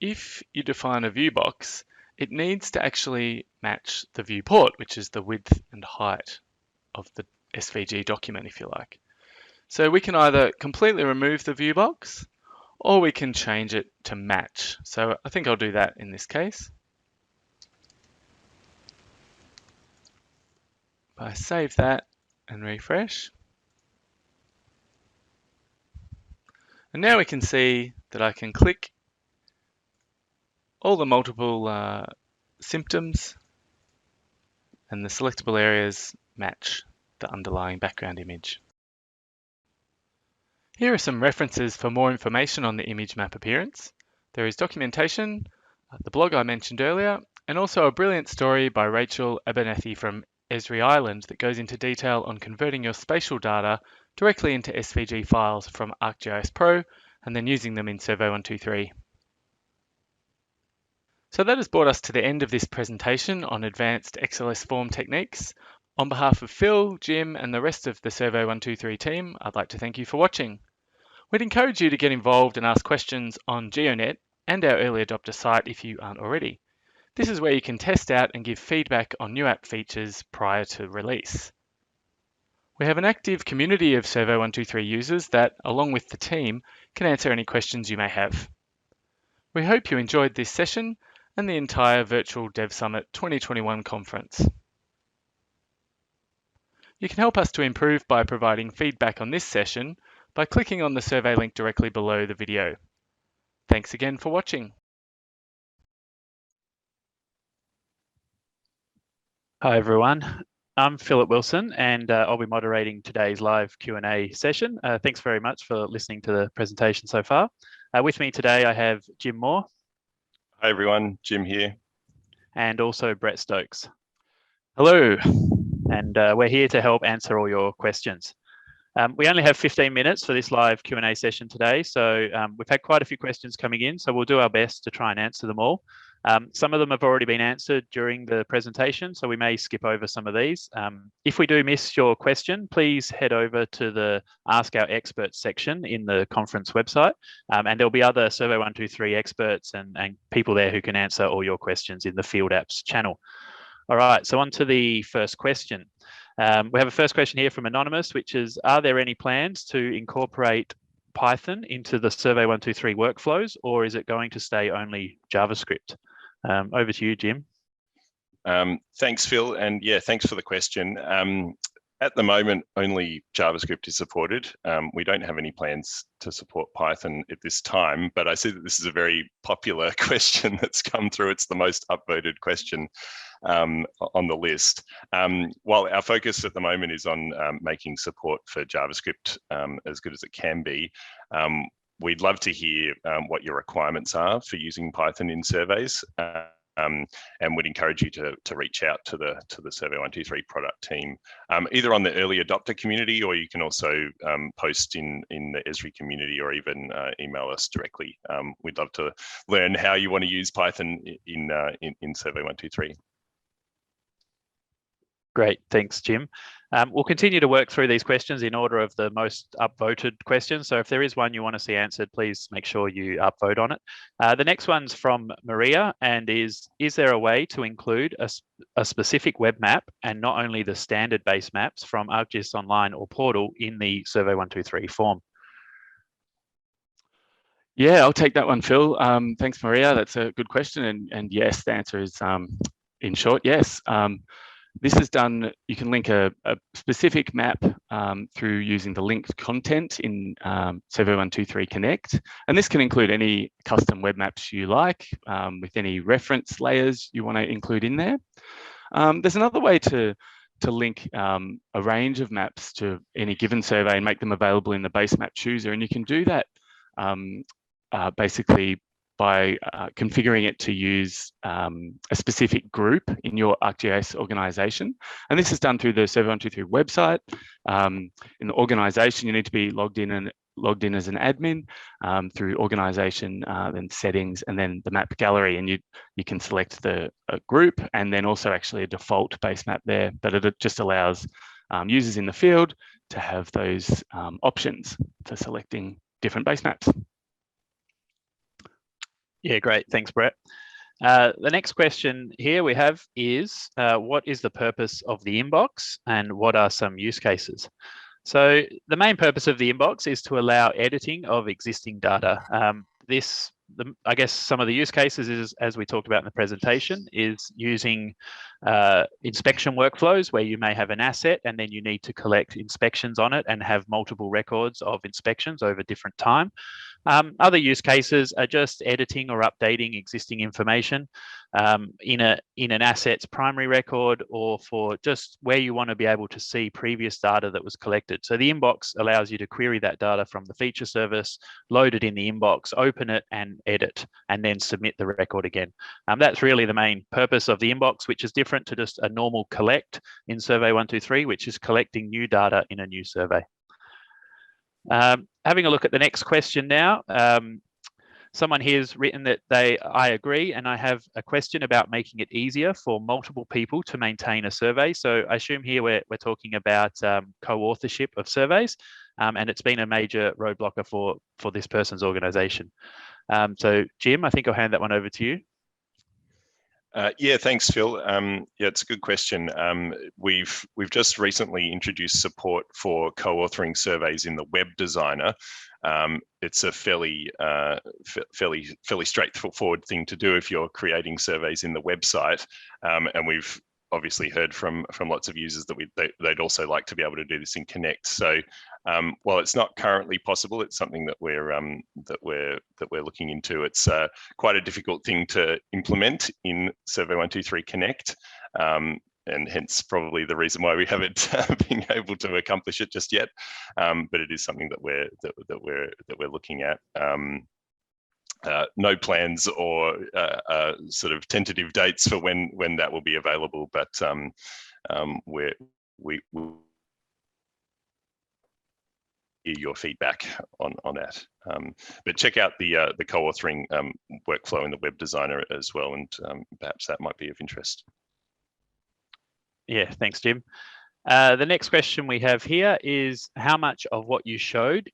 if you define a view box, it needs to actually match the viewport, which is the width and height of the SVG document, if you like. So we can either completely remove the view box, or we can change it to match. So I think I'll do that in this case. If I save that and refresh. And now we can see that I can click all the multiple symptoms and the selectable areas match the underlying background image. Here are some references for more information on the image map appearance. There is documentation, the blog I mentioned earlier, and also a brilliant story by Rachel Abernethy from Esri Island that goes into detail on converting your spatial data directly into SVG files from ArcGIS Pro and then using them in Survey123. So that has brought us to the end of this presentation on advanced XLSForm techniques. On behalf of Phil, Jim, and the rest of the Survey123 team, I'd like to thank you for watching. We'd encourage you to get involved and ask questions on GeoNet and our early adopter site if you aren't already. This is where you can test out and give feedback on new app features prior to release. We have an active community of Survey123 users that, along with the team, can answer any questions you may have. We hope you enjoyed this session and the entire Virtual Dev Summit 2021 conference. You can help us to improve by providing feedback on this session by clicking on the survey link directly below the video. Thanks again for watching. Hi everyone, I'm Philip Wilson and I'll be moderating today's live Q&A session. Thanks very much for listening to the presentation so far. With me today I have Jim Moore. Hi everyone, Jim here. And also Brett Stokes. Hello. And we're here to help answer all your questions. We only have 15 minutes for this live Q&A session today, so we've had quite a few questions coming in, so we'll do our best to try and answer them all. Some of them have already been answered during the presentation, so we may skip over some of these. If we do miss your question, please head over to the Ask Our Experts section in the conference website, and there'll be other Survey123 experts and people there who can answer all your questions in the Field Apps channel. All right, so on to the first question. We have a first question here from Anonymous, which is, are there any plans to incorporate Python into the Survey123 workflows, or is it going to stay only JavaScript? Over to you, Jim. Thanks, Phil, and yeah, thanks for the question. At the moment, only JavaScript is supported. We don't have any plans to support Python at this time, but I see that this is a very popular question that's come through. It's the most upvoted question on the list. While our focus at the moment is on making support for JavaScript as good as it can be, we'd love to hear what your requirements are for using Python in surveys. And would encourage you to reach out to the Survey123 product team, either on the early adopter community, or you can also post in the Esri community, or even email us directly. We'd love to learn how you want to use Python in Survey123. Great, thanks, Jim. We'll continue to work through these questions in order of the most upvoted questions. So if there is one you want to see answered, please make sure you upvote on it. The next one's from Maria, and is there a way to include a specific web map and not only the standard base maps from ArcGIS Online or Portal in the Survey123 form? Yeah, I'll take that one, Phil. Thanks, Maria. That's a good question. And yes, the answer is, in short, yes. This is done, you can link a specific map through using the linked content in Survey123 Connect. And this can include any custom web maps you like, with any reference layers you want to include in there. There's another way to link a range of maps to any given survey and make them available in the base map chooser. And you can do that basically by configuring it to use a specific group in your ArcGIS organization. And this is done through the Survey123 website. In the organization, you need to be logged in as an admin, through organization, then settings, and then the map gallery. And you can select the group and then also actually a default base map there, but it just allows users in the field to have those options for selecting different base maps. Yeah, great. Thanks, Brett. The next question here we have is, what is the purpose of the inbox and what are some use cases? So the main purpose of the inbox is to allow editing of existing data. I guess some of the use cases is, as we talked about in the presentation, is using inspection workflows where you may have an asset and then you need to collect inspections on it and have multiple records of inspections over different time. Other use cases are just editing or updating existing information in an asset's primary record, or for just where you want to be able to see previous data that was collected. So the inbox allows you to query that data from the feature service, load it in the inbox, open it and edit, and then submit the record again. That's really the main purpose of the inbox, which is different to just a normal collect in Survey123, which is collecting new data in a new survey. Having a look at the next question now. Someone here has written that I agree, and I have a question about making it easier for multiple people to maintain a survey. So I assume here we're talking about co-authorship of surveys, and it's been a major roadblocker for this person's organization. So Jim, I think I'll hand that one over to you. Yeah, thanks, Phil. Yeah, it's a good question. We've just recently introduced support for co-authoring surveys in the web designer. It's a fairly straightforward thing to do if you're creating surveys in the website, and we've obviously heard from lots of users that they'd also like to be able to do this in Connect. So while it's not currently possible, it's something that we're looking into. It's quite a difficult thing to implement in Survey123 Connect, and hence probably the reason why we haven't been able to accomplish it just yet. But it is something that we're looking at. No plans or sort of tentative dates for when that will be available, but we hear your feedback on that. But check out the co-authoring workflow in the web designer as well, and perhaps that might be of interest. Yeah, thanks, Jim. The next question we have here is how much of what you showed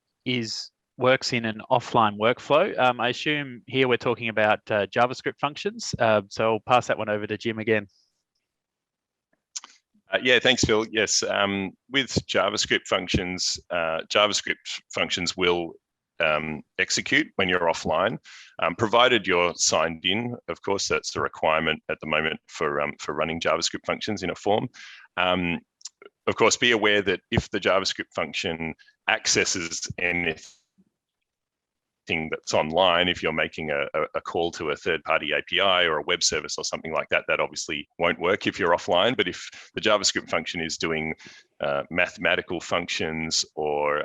works in an offline workflow. I assume here we're talking about JavaScript functions. So I'll pass that one over to Jim again. Yeah, thanks, Phil. Yes, with JavaScript functions will execute when you're offline, provided you're signed in. Of course, that's the requirement at the moment for running JavaScript functions in a form. Of course, be aware that if the JavaScript function accesses anything that's online, if you're making a call to a third-party API or a web service or something like that, that obviously won't work if you're offline. But if the JavaScript function is doing mathematical functions or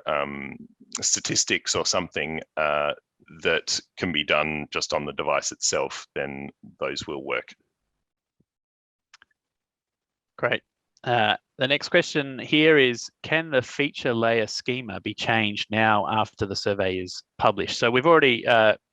statistics or something that can be done just on the device itself, then those will work. Great. The next question here is, can the feature layer schema be changed now after the survey is published? So we've already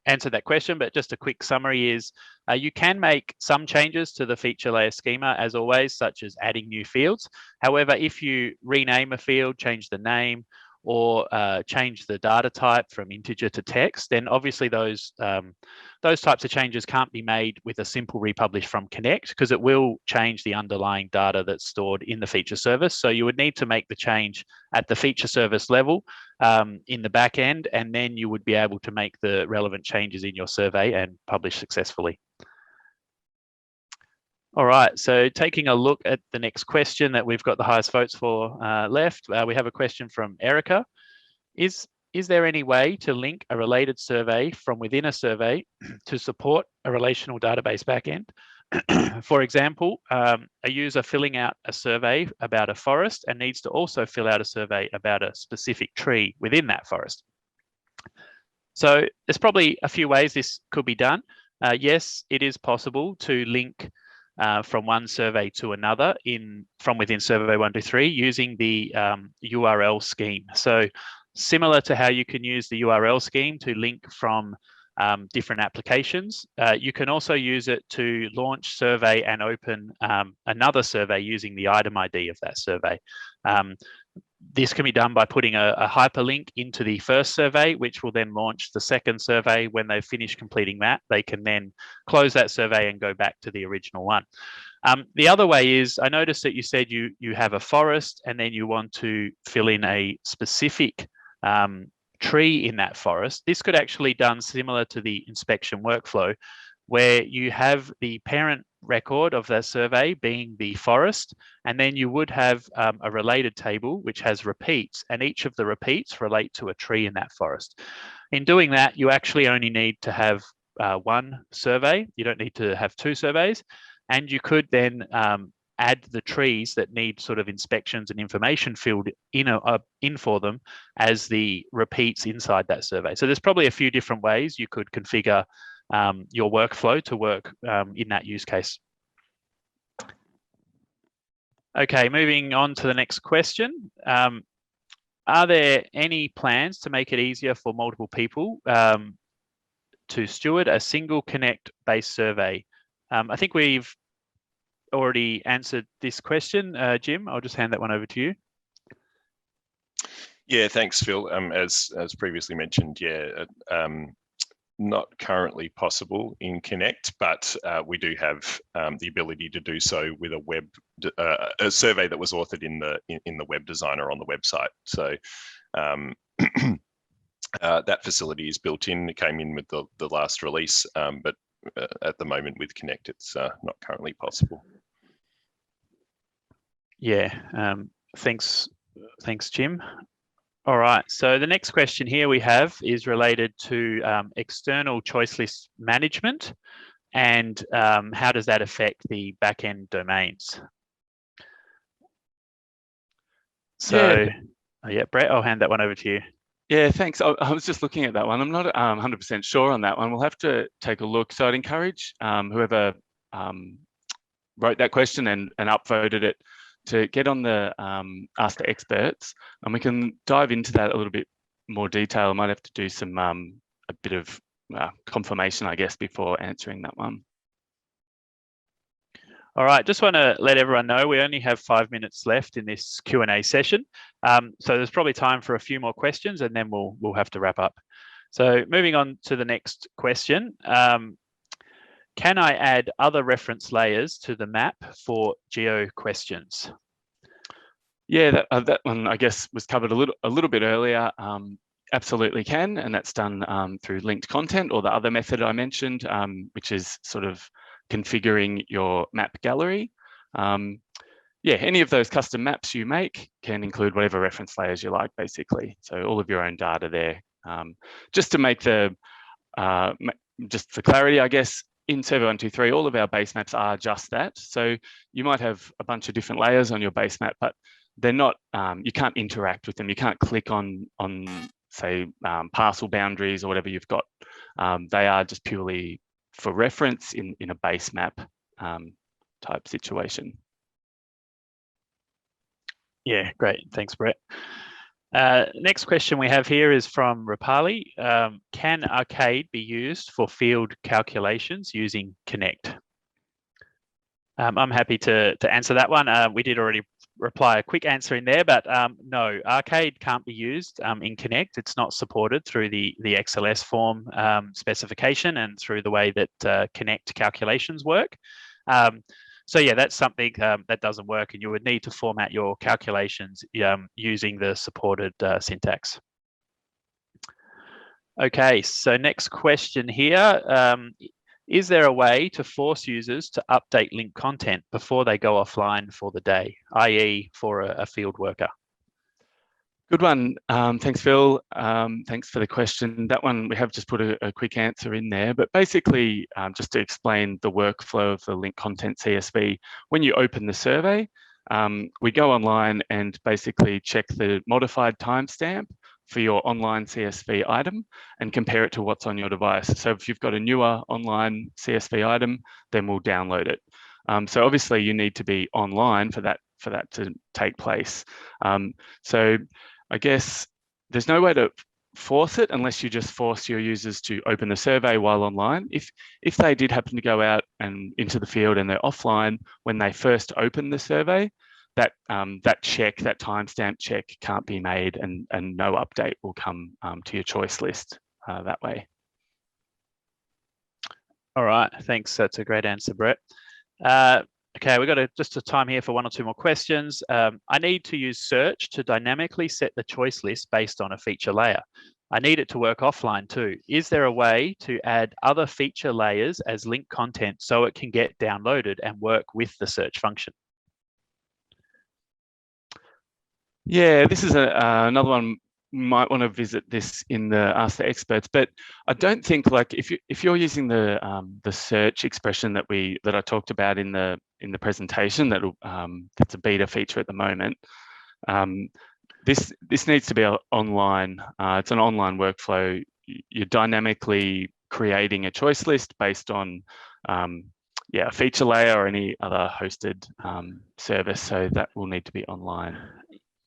answered that question, but just a quick summary is you can make some changes to the feature layer schema as always, such as adding new fields. However, if you rename a field, change the name, or change the data type from integer to text, then obviously those types of changes can't be made with a simple republish from Connect, because it will change the underlying data that's stored in the feature service. So you would need to make the change at the feature service level in the back end, and then you would be able to make the relevant changes in your survey and publish successfully. All right, so taking a look at the next question that we've got the highest votes for left, we have a question from Erica. Is there any way to link a related survey from within a survey to support a relational database backend? For example, a user filling out a survey about a forest and needs to also fill out a survey about a specific tree within that forest. So there's probably a few ways this could be done. Yes, it is possible to link from one survey to another from within Survey123 using the URL scheme. So similar to how you can use the URL scheme to link from different applications, you can also use it to launch survey and open another survey using the item ID of that survey. This can be done by putting a hyperlink into the first survey, which will then launch the second survey. When they've finished completing that, they can then close that survey and go back to the original one. The other way is, I noticed that you said you have a forest and then you want to fill in a specific tree in that forest. This could actually be done similar to the inspection workflow, where you have the parent record of that survey being the forest, and then you would have a related table which has repeats, and each of the repeats relate to a tree in that forest. In doing that, you actually only need to have one survey. You don't need to have two surveys, and you could then add the trees that need sort of inspections and information filled in for them as the repeats inside that survey. So there's probably a few different ways you could configure your workflow to work in that use case. Okay, moving on to the next question. Are there any plans to make it easier for multiple people to steward a single Connect-based survey? I think we've already answered this question. Jim, I'll just hand that one over to you. Yeah, thanks, Phil. As previously mentioned, yeah, not currently possible in Connect, but we do have the ability to do so with a survey that was authored in the web designer on the website. So that facility is built in. It came in with the last release, but at the moment with Connect, it's not currently possible. Yeah, thanks, Jim. All right, so the next question here we have is related to external choice list management, and how does that affect the backend domains? So, yeah, Brett, I'll hand that one over to you. Yeah, thanks. I was just looking at that one. I'm not 100% sure on that one. We'll have to take a look. So I'd encourage whoever wrote that question and upvoted it to get on the Ask the Experts, and we can dive into that a little bit more detail. I might have to do some a bit of confirmation, I guess, before answering that one. All right, just want to let everyone know we only have 5 minutes left in this Q&A session. So there's probably time for a few more questions, and then we'll have to wrap up. So moving on to the next question. Can I add other reference layers to the map for geo questions? Yeah, that one, I guess, was covered a little bit earlier. Absolutely can, and that's done through linked content, or the other method I mentioned, which is sort of configuring your map gallery. Yeah, any of those custom maps you make can include whatever reference layers you like, basically. So all of your own data there. Just to make just for clarity, I guess, in Survey123, all of our base maps are just that. So you might have a bunch of different layers on your base map, but they're not, you can't interact with them. You can't click on say, parcel boundaries or whatever you've got. They are just purely for reference in a base map type situation. Yeah, great. Thanks, Brett. Next question we have here is from Rapali. Can Arcade be used for field calculations using Connect? I'm happy to answer that one. We did already reply a quick answer in there, but no, Arcade can't be used in Connect. It's not supported through the XLSForm specification and through the way that Connect calculations work. So yeah, that's something that doesn't work, and you would need to format your calculations using the supported syntax. Okay, so next question here. Is there a way to force users to update link content before they go offline for the day, i.e. for a field worker? Good one. Thanks, Phil. Thanks for the question. That one, we have just put a quick answer in there, but basically just to explain the workflow of the link content CSV, when you open the survey, we go online and basically check the modified timestamp for your online CSV item and compare it to what's on your device. So if you've got a newer online CSV item, then we'll download it. So obviously you need to be online for that to take place. So I guess there's no way to force it unless you just force your users to open the survey while online. If they did happen to go out and into the field and they're offline when they first open the survey, that timestamp check can't be made, and no update will come to your choice list that way. All right, thanks. That's a great answer, Brett. Okay, we've got just a time here for one or two more questions. I need to use search to dynamically set the choice list based on a feature layer. I need it to work offline too. Is there a way to add other feature layers as linked content so it can get downloaded and work with the search function? Yeah, this is another one. You might want to visit this in the Ask the Experts, but I don't think, like, if you're using the search expression that I talked about in the presentation, that's a beta feature at the moment. This needs to be online. It's an online workflow. You're dynamically creating a choice list based on a feature layer or any other hosted service, so that will need to be online.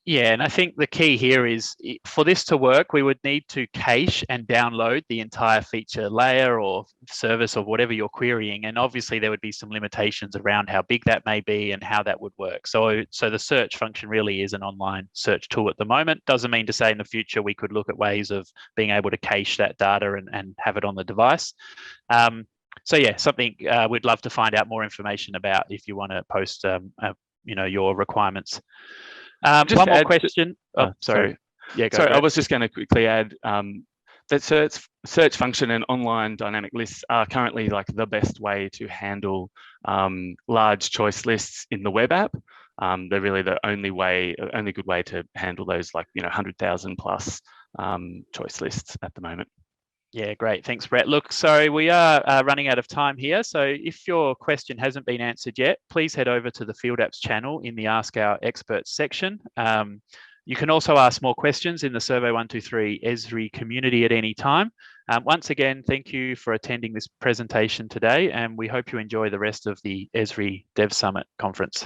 Yeah, and I think the key here is, for this to work, we would need to cache and download the entire feature layer or service or whatever you're querying. And obviously there would be some limitations around how big that may be and how that would work. So the search function really is an online search tool at the moment. Doesn't mean to say in the future we could look at ways of being able to cache that data and have it on the device. So yeah, something we'd love to find out more information about if you want to post your requirements. One more question. Sorry. Yeah, sorry, I was just going to quickly add that search function and online dynamic lists are currently like the best way to handle large choice lists in the web app. They're really the only good way to handle those 100,000 plus choice lists at the moment. Yeah, great. Thanks, Brett. Look, sorry, we are running out of time here. So if your question hasn't been answered yet, please head over to the Field Apps channel in the Ask Our Experts section. You can also ask more questions in the Survey123 Esri community at any time. Once again, thank you for attending this presentation today, and we hope you enjoy the rest of the Esri Dev Summit conference.